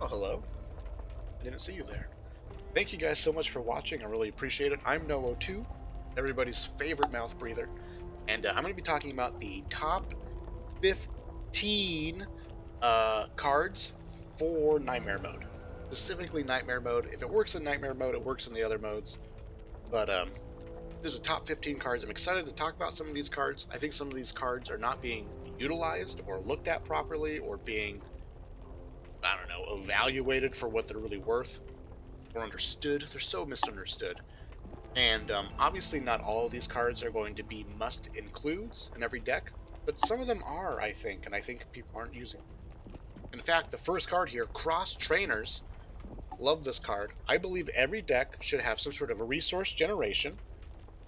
Oh, hello. I didn't see you there. Thank you guys so much for watching. I really appreciate it. I'm No02, everybody's favorite mouth breather, and I'm going to be talking about the top 15 cards for Nightmare Mode. Specifically Nightmare Mode. If it works in Nightmare Mode, it works in the other modes. But there's a top 15 cards. I'm excited to talk about some of these cards. I think some of these cards are not being utilized or looked at properly or being, I don't know, evaluated for what they're really worth or understood. They're so misunderstood. And obviously, not all of these cards are going to be must includes in every deck, but some of them are, I think, and I think people aren't using them. In fact, the first card here, Cross Trainers, love this card. I believe every deck should have some sort of a resource generation,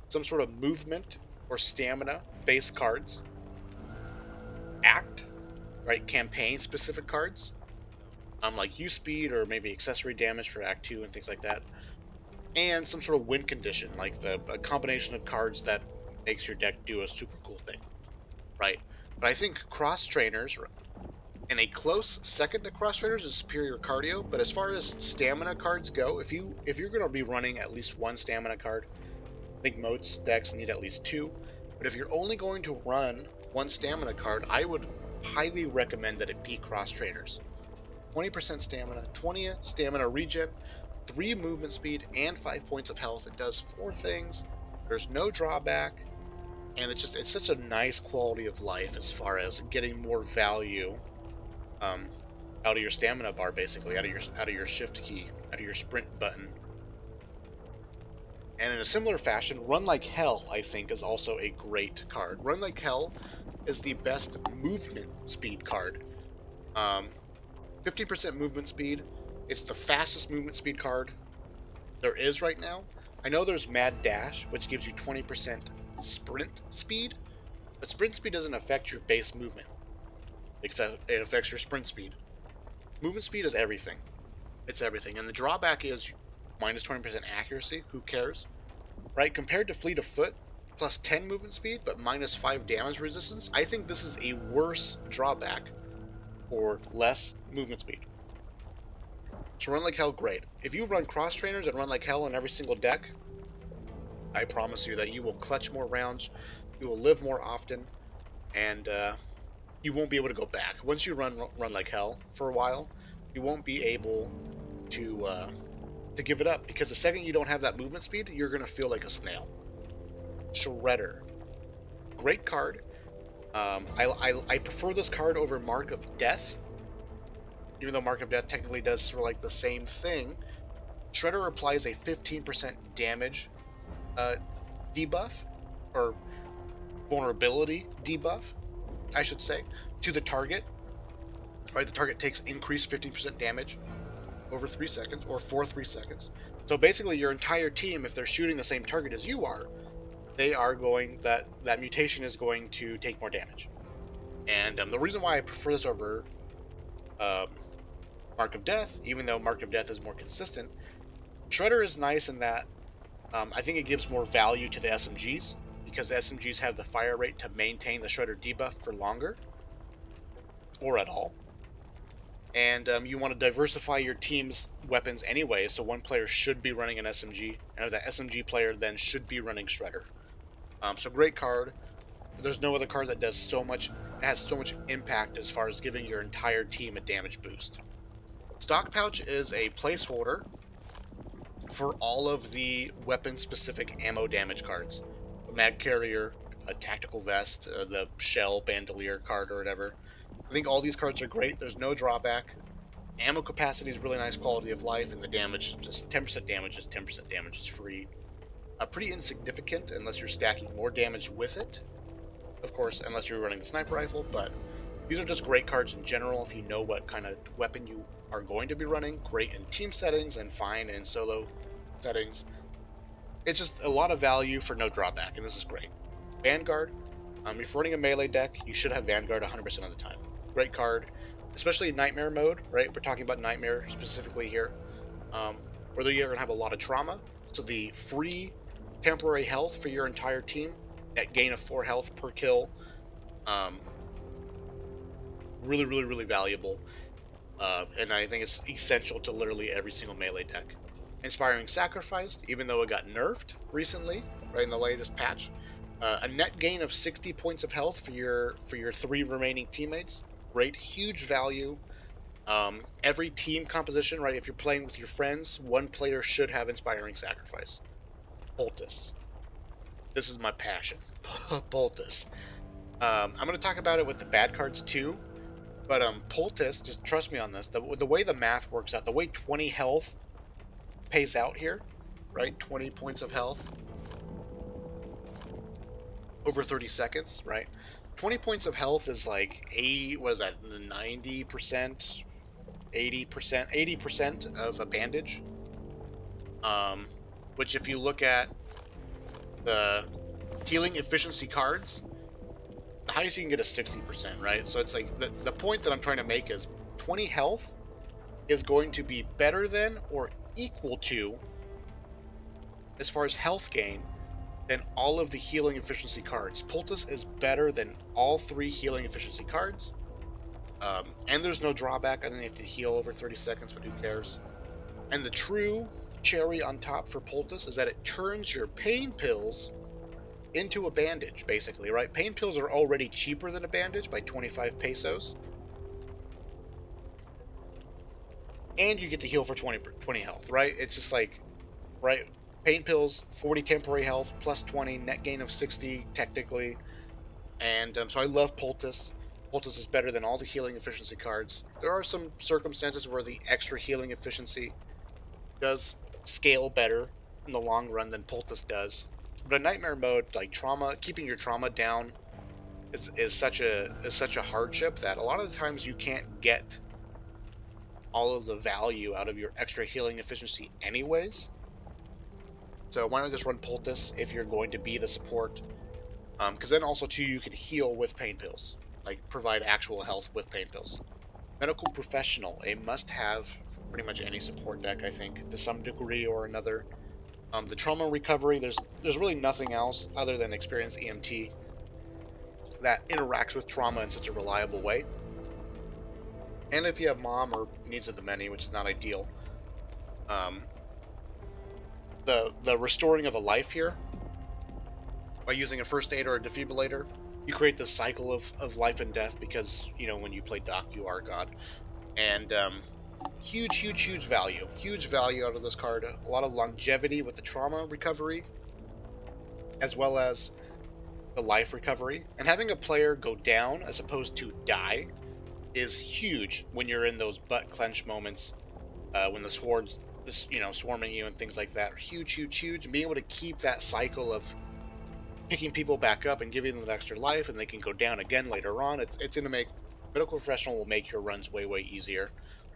some sort of movement or stamina based cards, act, right, campaign specific cards, like use speed or maybe accessory damage for Act 2 and things like that, and some sort of win condition, like a combination of cards that makes your deck do a super cool thing, right? But I think cross trainers, and a close second to cross trainers, is superior cardio. But as far as stamina cards go, if you're going to be running at least one stamina card, I think most decks need at least two. But if you're only going to run one stamina card, I would highly recommend that it be cross trainers. 20% stamina, 20 stamina regen, 3 movement speed, and 5 points of health. It does 4 things. There's no drawback, and it's such a nice quality of life as far as getting more value um, out of your stamina bar, basically out of your shift key, out of your sprint button. And in a similar fashion, Run Like Hell, I think, is also a great card. Run Like Hell is the best movement speed card. 15% movement speed. It's the fastest movement speed card there is right now. I know there's Mad Dash, which gives you 20% sprint speed, but sprint speed doesn't affect your base movement. It affects your sprint speed. Movement speed is everything. It's everything. And the drawback is minus 20% accuracy. Who cares? Right? Compared to Fleet of Foot, plus 10 movement speed, but minus 5 damage resistance, I think this is a worse drawback for less movement speed. So Run Like Hell, great. If you run cross trainers and Run Like Hell in every single deck, I promise you that you will clutch more rounds, you will live more often, and you won't be able to go back. Once you run like hell for a while, you won't be able to give it up, because the second you don't have that movement speed, you're gonna feel like a snail. Shredder, great card. I prefer this card over Mark of Death, even though Mark of Death technically does sort of like the same thing. Shredder applies a 15% damage uh, debuff, or vulnerability debuff, I should say, to the target. Right, the target takes increased 15% damage over 3 seconds, or for 3 seconds. So basically, your entire team, if they're shooting the same target as you are, they are going that mutation is going to take more damage. And the reason why I prefer this over um, Mark of Death, even though Mark of Death is more consistent, Shredder is nice in that I think it gives more value to the SMGs, because the SMGs have the fire rate to maintain the Shredder debuff for longer, or at all. And you want to diversify your team's weapons anyway, so one player should be running an SMG, and that SMG player then should be running Shredder. So great card. There's no other card that does so much, has so much impact as far as giving your entire team a damage boost. Stock Pouch is a placeholder for all of the weapon-specific ammo damage cards. A Mag Carrier, a Tactical Vest, the Shell Bandolier card or whatever. I think all these cards are great. There's no drawback. Ammo capacity is really nice quality of life, and the damage, just 10% damage is 10% damage. It's free. Pretty insignificant unless you're stacking more damage with it. Of course, unless you're running the sniper rifle, but these are just great cards in general if you know what kind of weapon you are going to be running. Great in team settings and fine in solo settings. It's just a lot of value for no drawback, and this is great. Vanguard, if you're running a melee deck, you should have Vanguard 100% of the time. Great card, especially in Nightmare mode, right? We're talking about Nightmare specifically here, where you're going to have a lot of trauma. So the free temporary health for your entire team, that gain of 4 health per kill, um, really, really, really valuable. and I think it's essential to literally every single melee deck. Inspiring Sacrifice, even though it got nerfed recently, right in the latest patch, a net gain of 60 points of health for your 3 remaining teammates. Great, huge value. Every team composition, right? If you're playing with your friends, one player should have Inspiring Sacrifice. Poultice. This is my passion. Poultice. I'm going to talk about it with the bad cards too, but Poultice, just trust me on this. The way the math works out, the way 20 health pays out here, right? 20 points of health over 30 seconds, right? 20 points of health is like 80, was that 90%, 80%, 80% of a bandage. Um, which if you look at the healing efficiency cards, the highest you can get is 60%, right? So it's like the point that I'm trying to make is 20 health is going to be better than or equal to, as far as health gain, than all of the healing efficiency cards. Poultice is better than all 3 healing efficiency cards. And there's no drawback. I think you have to heal over 30 seconds, but who cares? And the true cherry on top for Poultice is that it turns your pain pills into a bandage, basically, right? Pain pills are already cheaper than a bandage by 25 pesos. And you get to heal for 20 health, right? It's just like, right? Pain pills, 40 temporary health, plus 20, net gain of 60, technically. And so I love Poultice. Poultice is better than all the healing efficiency cards. There are some circumstances where the extra healing efficiency does scale better in the long run than Poultice does. But in Nightmare mode, like trauma, keeping your trauma down is such a hardship that a lot of the times you can't get all of the value out of your extra healing efficiency anyways. So why not just run Poultice if you're going to be the support? Because then also too you can heal with pain pills, like provide actual health with pain pills. Medical Professional, a must-have for pretty much any support deck, I think, to some degree or another. The trauma recovery, there's really nothing else other than Experience EMT that interacts with trauma in such a reliable way. And if you have mom or needs of the many, which is not ideal, um, the restoring of a life here by using a first aid or a defibrillator, you create this cycle of life and death because when you play Doc, you are God, and huge value, huge value out of this card. A lot of longevity with the trauma recovery, as well as the life recovery, and having a player go down as opposed to die is huge when you're in those butt clench moments, when the sword's just swarming you and things like that. Huge, and being able to keep that cycle of picking people back up and giving them an extra life, and they can go down again later on. It's going to make Medical Professional will make your runs way easier,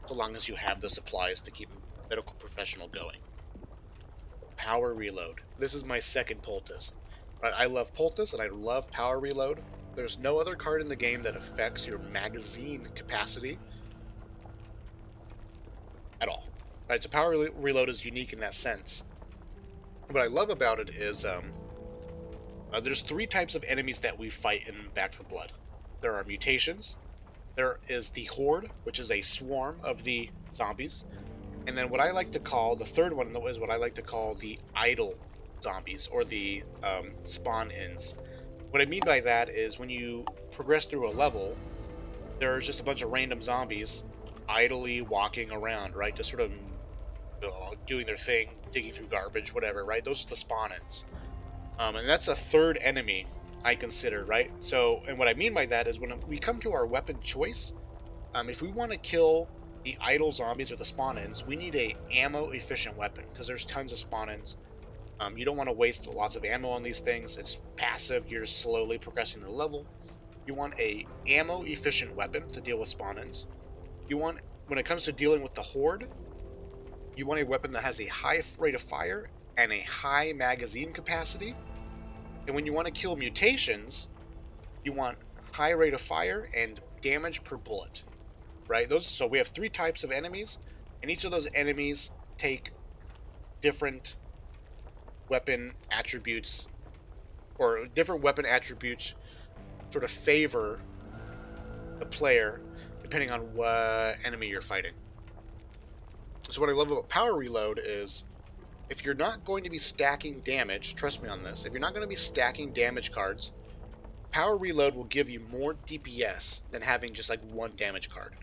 so long as you have the supplies to keep Medical Professional going. Power Reload. This is my second Poultice. Right, I love Poultice and I love Power Reload. There's no other card in the game that affects your magazine capacity at all. Right, so Power Reload is unique in that sense. What I love about it is there's 3 types of enemies that we fight in Back 4 Blood. There are mutations, there is the Horde, which is a swarm of the zombies, and then what I like to call, the third one is what I like to call the idle zombies, or the spawn-ins. What I mean by that is when you progress through a level, there's just a bunch of random zombies idly walking around, right? Just sort of doing their thing, digging through garbage, whatever, right? Those are the spawn-ins. And that's a third enemy I consider, right? So, and what I mean by that is when we come to our weapon choice, if we want to kill the idle zombies or the spawn-ins, we need a ammo-efficient weapon because there's tons of spawn-ins. You don't want to waste lots of ammo on these things. It's passive. You're slowly progressing the level. You want a ammo-efficient weapon to deal with spawn-ins. You want, when it comes to dealing with the Horde, you want a weapon that has a high rate of fire and a high magazine capacity. And when you want to kill mutations, you want high rate of fire and damage per bullet, right? So we have 3 types of enemies, and each of those enemies take different weapon attributes, or different weapon attributes sort of favor the player depending on what enemy you're fighting. So what I love about Power Reload is if you're not going to be stacking damage, trust me on this, if you're not going to be stacking damage cards, Power Reload will give you more DPS than having just like one damage card,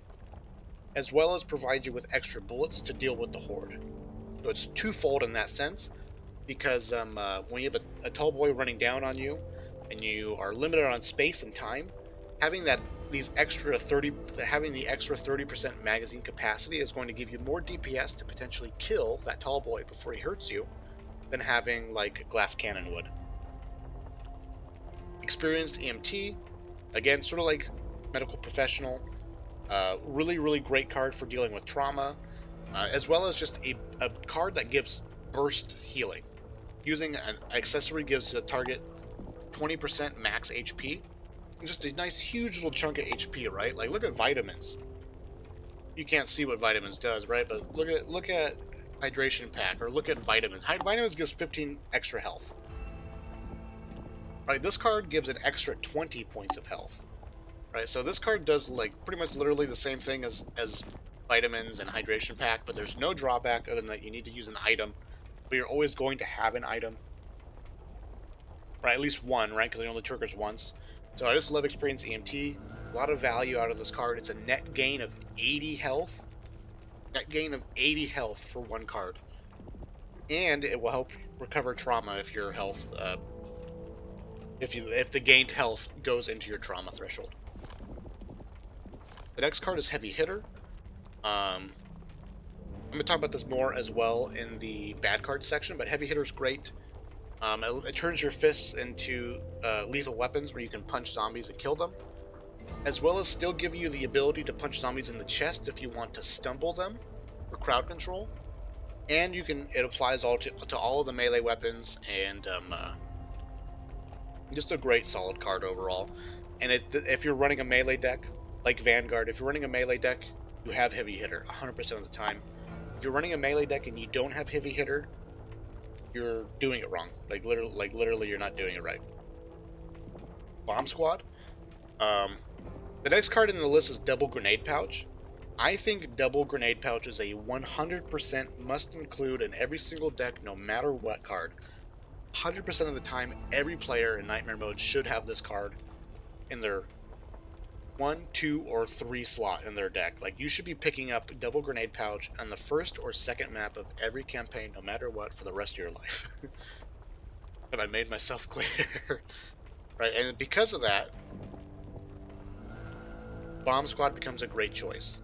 as well as provide you with extra bullets to deal with the horde. So it's twofold in that sense, because when you have a tall boy running down on you, and you are limited on space and time, having the extra 30% magazine capacity is going to give you more DPS to potentially kill that tall boy before he hurts you, than having like glass cannon would. Experienced EMT, again, sort of like medical professional. Really, really great card for dealing with trauma, as well as just a card that gives burst healing. Using an accessory gives the target 20% max HP. And just a nice, huge little chunk of HP, right? Like, look at vitamins. You can't see what vitamins does, right? But look at hydration pack, or look at vitamins. Vitamins gives 15 extra health. Right, this card gives an extra 20 points of health. Right, so this card does like pretty much literally the same thing as vitamins and hydration pack, but there's no drawback other than that you need to use an item, but you're always going to have an item, right? At least one, right? Because it only triggers once. So I just love Experience EMT. A lot of value out of this card. It's a net gain of 80 health. Net gain of 80 health for one card, and it will help recover trauma if your health, if the gained health goes into your trauma threshold. The next card is Heavy Hitter. I'm going to talk about this more as well in the bad card section, but Heavy Hitter is great. It turns your fists into lethal weapons where you can punch zombies and kill them, as well as still give you the ability to punch zombies in the chest if you want to stumble them for crowd control. And it applies to all of the melee weapons, and just a great solid card overall. And if you're running a melee deck, like Vanguard, if you're running a melee deck, you have Heavy Hitter 100% of the time. If you're running a melee deck and you don't have Heavy Hitter, you're doing it wrong. Literally, you're not doing it right. Bomb Squad. The next card in the list is Double Grenade Pouch. I think Double Grenade Pouch is a 100% must include in every single deck, no matter what card. 100% of the time, every player in Nightmare Mode should have this card in their 1, 2, or 3 slot in their deck. Like, you should be picking up Double Grenade Pouch on the first or second map of every campaign, no matter what, for the rest of your life. Have I made myself clear? Right, and because of that, Bomb Squad becomes a great choice.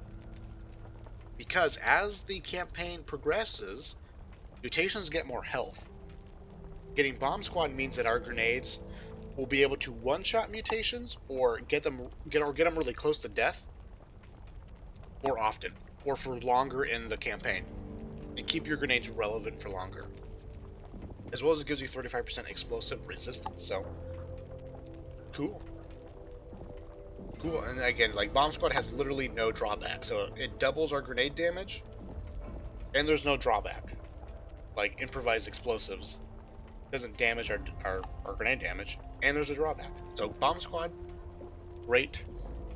Because as the campaign progresses, mutations get more health. Getting Bomb Squad means that our grenades will be able to one-shot mutations or get them really close to death more often, or for longer in the campaign, and keep your grenades relevant for longer. As well as it gives you 35% explosive resistance, so cool. Cool, and again, like, Bomb Squad has literally no drawback, so it doubles our grenade damage, and there's no drawback. Like, improvised explosives doesn't damage our grenade damage, and there's a drawback. So Bomb Squad, great.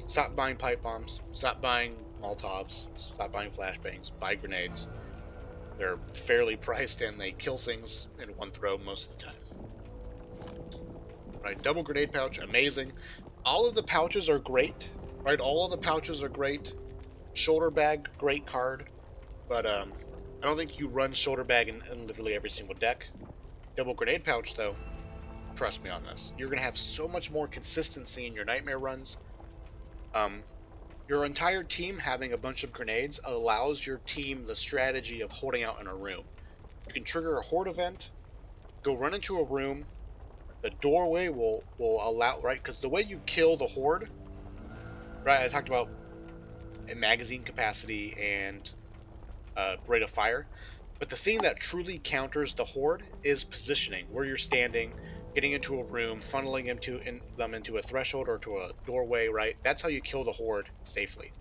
Stop buying pipe bombs, stop buying Molotovs, stop buying flashbangs, buy grenades. They're fairly priced and they kill things in one throw most of the time. Right, Double Grenade Pouch, amazing. All of the pouches are great, right? All of the pouches are great. Shoulder Bag, great card, but I don't think you run Shoulder Bag in literally every single deck. Double Grenade Pouch, though, trust me on this. You're going to have so much more consistency in your Nightmare runs. Your entire team having a bunch of grenades allows your team the strategy of holding out in a room. You can trigger a horde event, go run into a room, the doorway will allow, right? Because the way you kill the horde, right? I talked about magazine capacity and rate of fire. But the thing that truly counters the horde is positioning, where you're standing, getting into a room, funneling them into a threshold or to a doorway, right? That's how you kill the horde safely.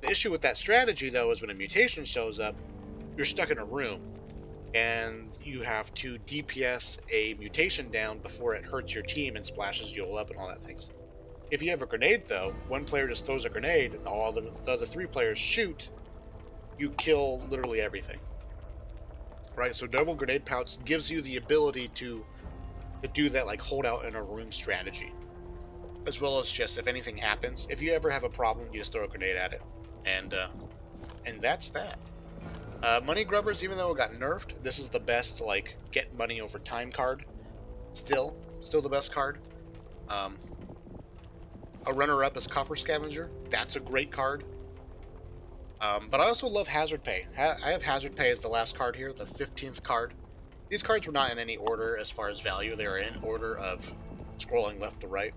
The issue with that strategy, though, is when a mutation shows up, you're stuck in a room, and you have to DPS a mutation down before it hurts your team and splashes you all up and all that things. If you have a grenade, though, one player just throws a grenade and all the other three players shoot, you kill literally everything. Right? So double grenade pouch gives you the ability to do that like hold out in a room strategy. As well as just if anything happens, if you ever have a problem, you just throw a grenade at it. And that's that. Money Grubbers, even though it got nerfed, this is the best like get money over time card. Still the best card. Um, a runner-up is Copper Scavenger. That's a great card. But I also love Hazard Pay. I have Hazard Pay as the last card here, the 15th card. These cards were not in any order as far as value. They are in order of scrolling left to right.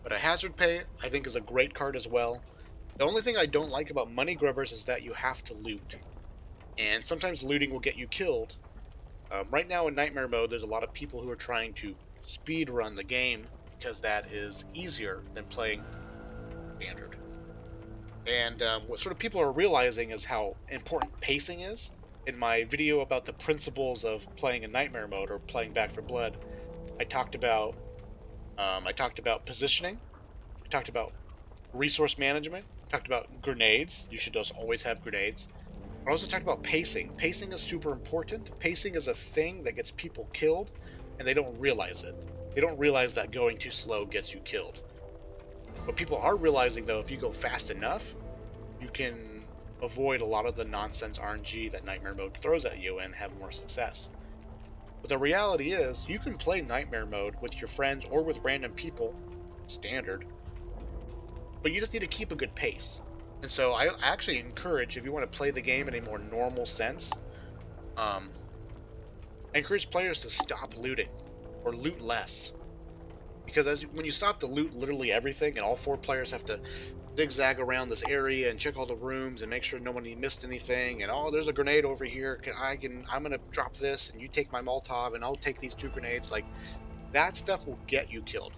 But a Hazard Pay, I think, is a great card as well. The only thing I don't like about Money Grubbers is that you have to loot. And sometimes looting will get you killed. Right now in Nightmare Mode, there's a lot of people who are trying to speed run the game because that is easier than playing Standard. And what sort of people are realizing is how important pacing is. In my video about the principles of playing in Nightmare Mode or playing Back for Blood, I talked about positioning. I talked about resource management. I talked about grenades. You should just always have grenades. I also talked about pacing. Pacing is super important. Pacing is a thing that gets people killed, and they don't realize it. They don't realize that going too slow gets you killed. What people are realizing, though, if you go fast enough, you can avoid a lot of the nonsense RNG that Nightmare Mode throws at you and have more success. But the reality is, you can play Nightmare Mode with your friends or with random people, standard, but you just need to keep a good pace. And so I actually encourage, if you want to play the game in a more normal sense, um, I encourage players to stop looting or loot less. Because when you stop to loot literally everything, and all four players have to zigzag around this area and check all the rooms and make sure nobody missed anything, and oh, there's a grenade over here. I'm gonna drop this, and you take my Molotov, and I'll take these two grenades. Like that stuff will get you killed.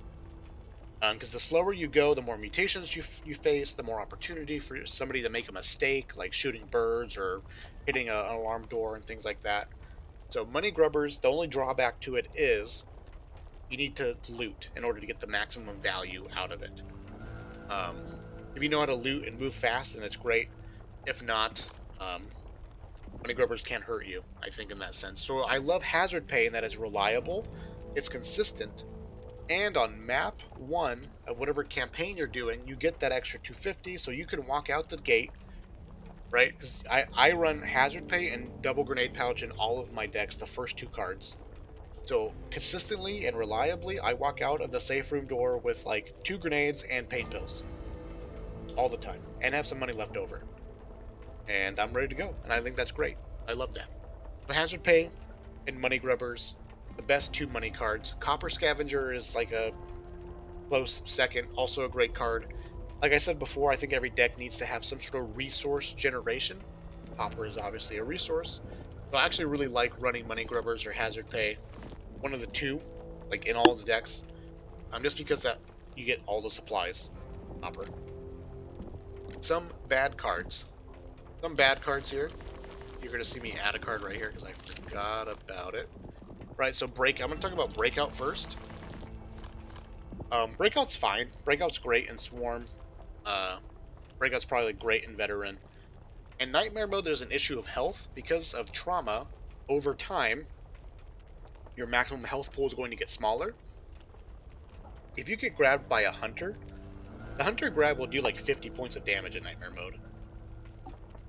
Because the slower you go, the more mutations you face, the more opportunity for somebody to make a mistake, like shooting birds or hitting an alarm door and things like that. So money grubbers, the only drawback to it is you need to loot in order to get the maximum value out of it. Um, if you know how to loot and move fast, then it's great. If not, um, money grubbers can't hurt you, I think, in that sense. So I love hazard pay in that it's reliable, it's consistent, and on map 1 of whatever campaign you're doing, you get that extra 250, so you can walk out the gate, right? Because I run hazard pay and double grenade pouch in all of my decks, the first two cards. So consistently and reliably, I walk out of the safe room door with like two grenades and pain pills all the time, and have some money left over, and I'm ready to go. And I think that's great. I love that. So hazard pay and money grubbers, the best two money cards. Copper scavenger is like a close second, also a great card. Like I said before, I think every deck needs to have some sort of resource generation. Copper is obviously a resource. So I actually really like running money grubbers or hazard pay, one of the two, like in all the decks. Just because that you get all the supplies. Copper. Some bad cards. Some bad cards here. You're gonna see me add a card right here because I forgot about it. Right, so I'm gonna talk about breakout first. Breakout's fine. Breakout's great in Swarm. Uh, Breakout's probably great in Veteran. In Nightmare Mode, there's an issue of health. Because of trauma, over time, your maximum health pool is going to get smaller. If you get grabbed by a Hunter, the Hunter grab will do like 50 points of damage in Nightmare Mode.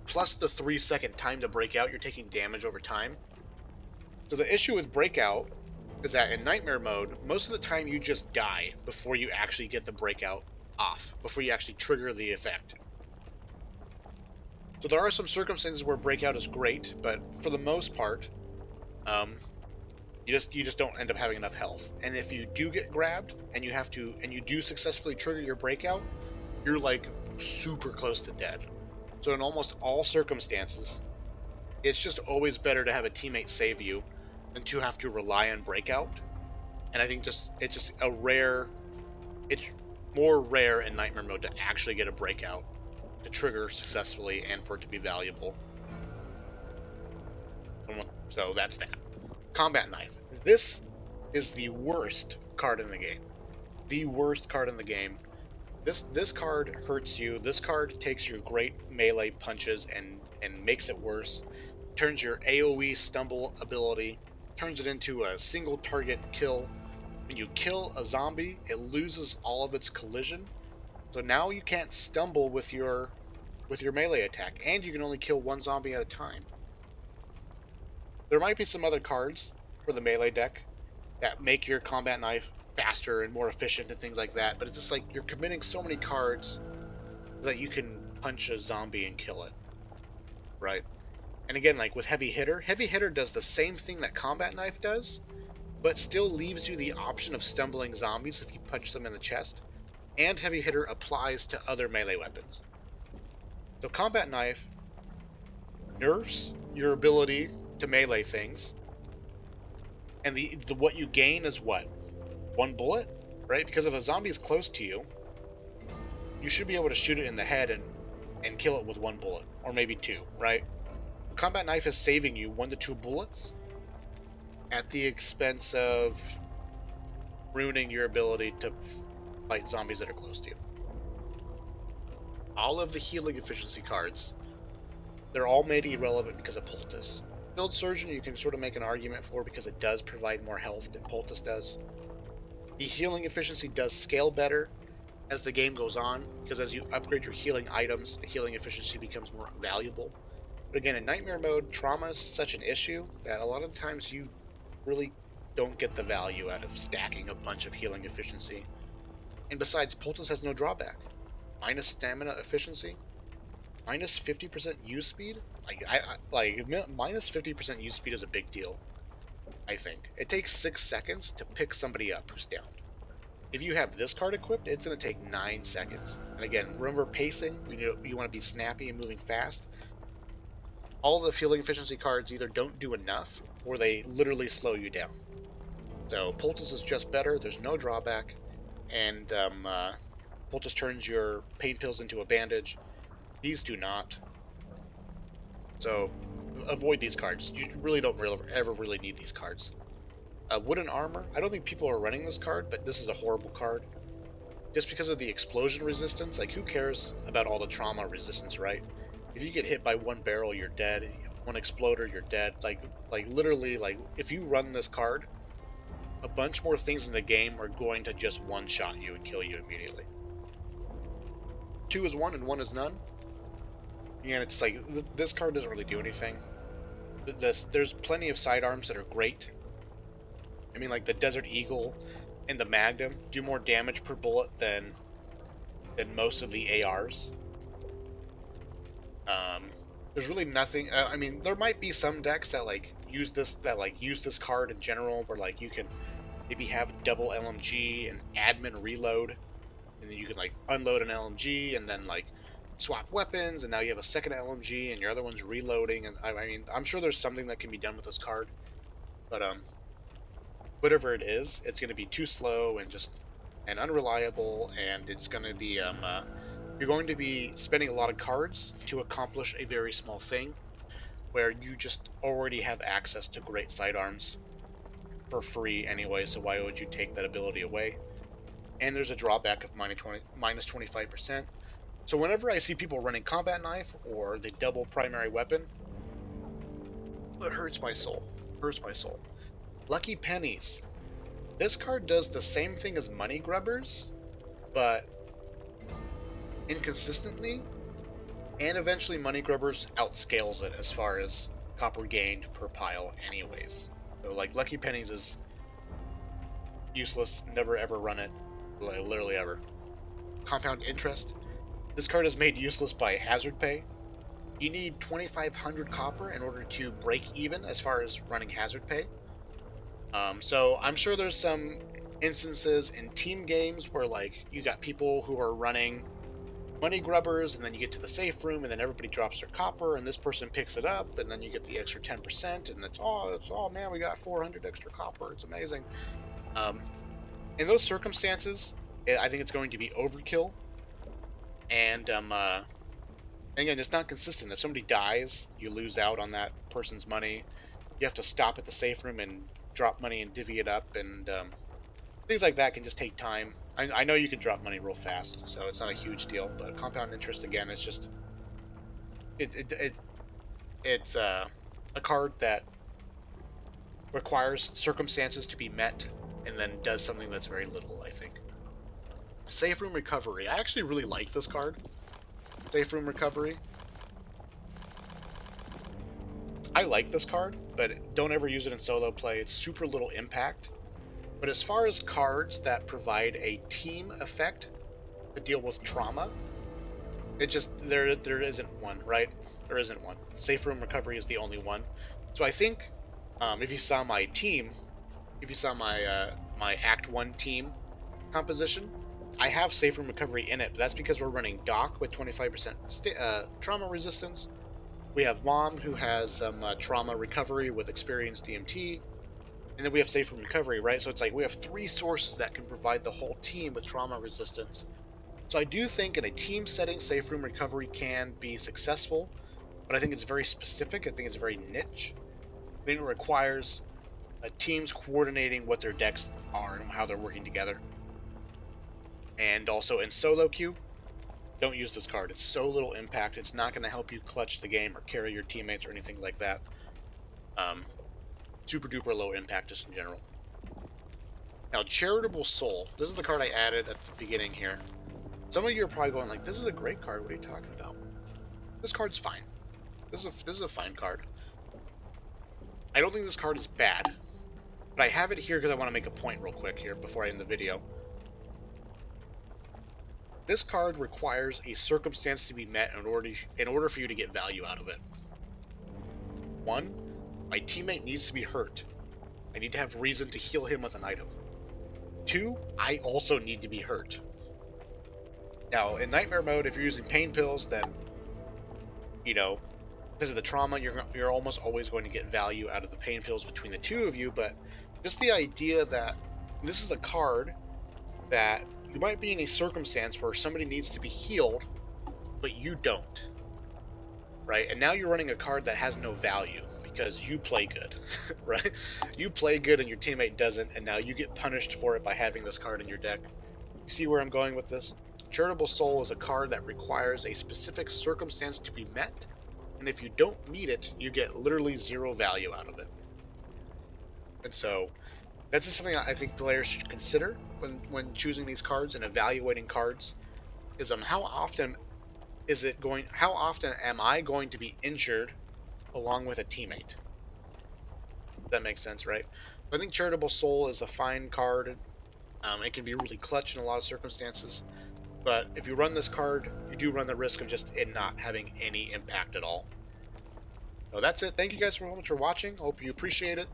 Plus the 3-second time to break out, you're taking damage over time. So the issue with Breakout is that in Nightmare Mode, most of the time you just die before you actually get the Breakout off, before you actually trigger the effect. So there are some circumstances where Breakout is great, but for the most part, you just don't end up having enough health. And if you do get grabbed and you do successfully trigger your Breakout, you're like super close to dead. So in almost all circumstances, it's just always better to have a teammate save you than to have to rely on Breakout. And I think it's more rare in Nightmare Mode to actually get a Breakout to trigger successfully and for it to be valuable. So that's that. Combat Knife. This is the worst card in the game. the worst card in the game. This card hurts you. This card takes your great melee punches and makes it worse. Turns your AoE stumble ability, turns it into a single target kill. When you kill a zombie, it loses all of its collision. So now you can't stumble with your melee attack, and you can only kill one zombie at a time. There might be some other cards for the melee deck that make your combat knife faster and more efficient and things like that, but it's just like you're committing so many cards that you can punch a zombie and kill it, right? And again, like with Heavy Hitter does the same thing that Combat Knife does, but still leaves you the option of stumbling zombies if you punch them in the chest, and Heavy Hitter applies to other melee weapons. So Combat Knife nerfs your ability to melee things, and the what you gain is what? One bullet, right? Because if a zombie is close to you, you should be able to shoot it in the head and kill it with one bullet, or maybe two, right? Combat Knife is saving you 1 to 2 bullets at the expense of ruining your ability to fight zombies that are close to you. All of the healing efficiency cards, they're all made irrelevant because of Poultice. Field Surgeon you can sort of make an argument for because it does provide more health than Poultice does. The healing efficiency does scale better as the game goes on, because as you upgrade your healing items, the healing efficiency becomes more valuable. But again, in Nightmare mode, trauma is such an issue that a lot of times you really don't get the value out of stacking a bunch of healing efficiency. And besides, Poultice has no drawback. Minus stamina efficiency, minus 50% use speed. Minus 50% use speed is a big deal. I think it takes 6 seconds to pick somebody up who's down. If you have this card equipped, it's going to take 9 seconds. And again, remember pacing. You want to be snappy and moving fast. All the healing efficiency cards either don't do enough or they literally slow you down. So Poultice is just better. There's no drawback, and Poultice turns your pain pills into a bandage. These do not. So avoid these cards. You really don't ever really need these cards. Wooden Armor. I don't think people are running this card, but this is a horrible card. Just because of the explosion resistance, like who cares about all the trauma resistance, right? If you get hit by one barrel, you're dead. One exploder, you're dead. Like literally, like if you run this card, a bunch more things in the game are going to just one-shot you and kill you immediately. 2 is 1 and 1 is none. And it's like, this card doesn't really do anything. There's plenty of sidearms that are great. I mean, like the Desert Eagle and the Magnum do more damage per bullet than most of the ARs. There's really nothing. I mean, there might be some decks that use this card in general, where like you can maybe have double LMG and admin reload, and then you can like unload an LMG and then like swap weapons, and now you have a second LMG and your other one's reloading. And I mean, I'm sure there's something that can be done with this card, but whatever it is, it's going to be too slow and just and unreliable, and it's going to be you're going to be spending a lot of cards to accomplish a very small thing, where you just already have access to great sidearms for free anyway, so why would you take that ability away? And there's a drawback of minus 25%. So whenever I see people running Combat Knife or the double primary weapon, it hurts my soul. Hurts my soul. Lucky Pennies. This card does the same thing as Money Grubbers, but inconsistently, and eventually Money Grubbers outscales it as far as copper gained per pile anyways. So like Lucky Pennies is useless, never ever run it, literally ever. Compound Interest. This card is made useless by Hazard Pay. You need 2,500 copper in order to break even as far as running Hazard Pay. So I'm sure there's some instances in team games where like you got people who are running Money Grubbers, and then you get to the safe room, and then everybody drops their copper, and this person picks it up, and then you get the extra 10%, and it's oh man, we got 400 extra copper. It's amazing. Um, in those circumstances, I think it's going to be overkill, and again, it's not consistent. If somebody dies, you lose out on that person's money. You have to stop at the safe room and drop money and divvy it up, and things like that can just take time. I know you can drop money real fast, so it's not a huge deal. But compound interest again, it's just it's a card that requires circumstances to be met, and then does something that's very little. I think. Safe Room Recovery. I actually really like this card. Safe Room Recovery. I like this card, but don't ever use it in solo play. It's super little impact. But as far as cards that provide a team effect to deal with trauma, it just there isn't one, right? There isn't one. Safe Room Recovery is the only one. So I think if you saw my team, if you saw my my Act 1 team composition, I have Safe Room Recovery in it, but that's because we're running Doc with 25% trauma resistance. We have Mom, who has some trauma recovery with experienced DMT, and then we have Safe Room Recovery, right? So it's like we have three sources that can provide the whole team with trauma resistance. So I do think in a team setting, Safe Room Recovery can be successful, but I think it's very specific. I think it's very niche. I think it requires teams coordinating what their decks are and how they're working together. And also in solo queue, don't use this card. It's so little impact. It's not going to help you clutch the game or carry your teammates or anything like that. Super duper low impact just in general. Now, Charitable Soul. This is the card I added at the beginning here. Some of you are probably going like, this is a great card. What are you talking about? This card's fine. This is a fine card. I don't think this card is bad, but I have it here because I want to make a point real quick here before I end the video. This card requires a circumstance to be met in order for you to get value out of it. 1, my teammate needs to be hurt. I need to have reason to heal him with an item. 2, I also need to be hurt. Now, in Nightmare mode, if you're using pain pills, then, you know, because of the trauma, you're almost always going to get value out of the pain pills between the two of you, but just the idea that this is a card that you might be in a circumstance where somebody needs to be healed, but you don't, right? And now you're running a card that has no value because you play good, right? You play good and your teammate doesn't, and now you get punished for it by having this card in your deck. You see where I'm going with this? Charitable Soul is a card that requires a specific circumstance to be met, and if you don't meet it, you get literally zero value out of it. And so that's just something I think players should consider when choosing these cards and evaluating cards. Is how often am I going to be injured along with a teammate? That makes sense, right? I think Charitable Soul is a fine card. It can be really clutch in a lot of circumstances. But if you run this card, you do run the risk of just it not having any impact at all. So that's it. Thank you guys so much for watching. Hope you appreciate it.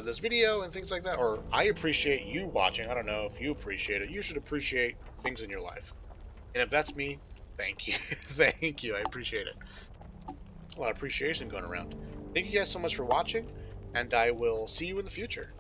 This video and things like that. Or I appreciate you watching. I don't know if you appreciate it. You should appreciate things in your life. And if that's me, thank you. Thank you. I appreciate it. A lot of appreciation going around. Thank you guys so much for watching, and I will see you in the future.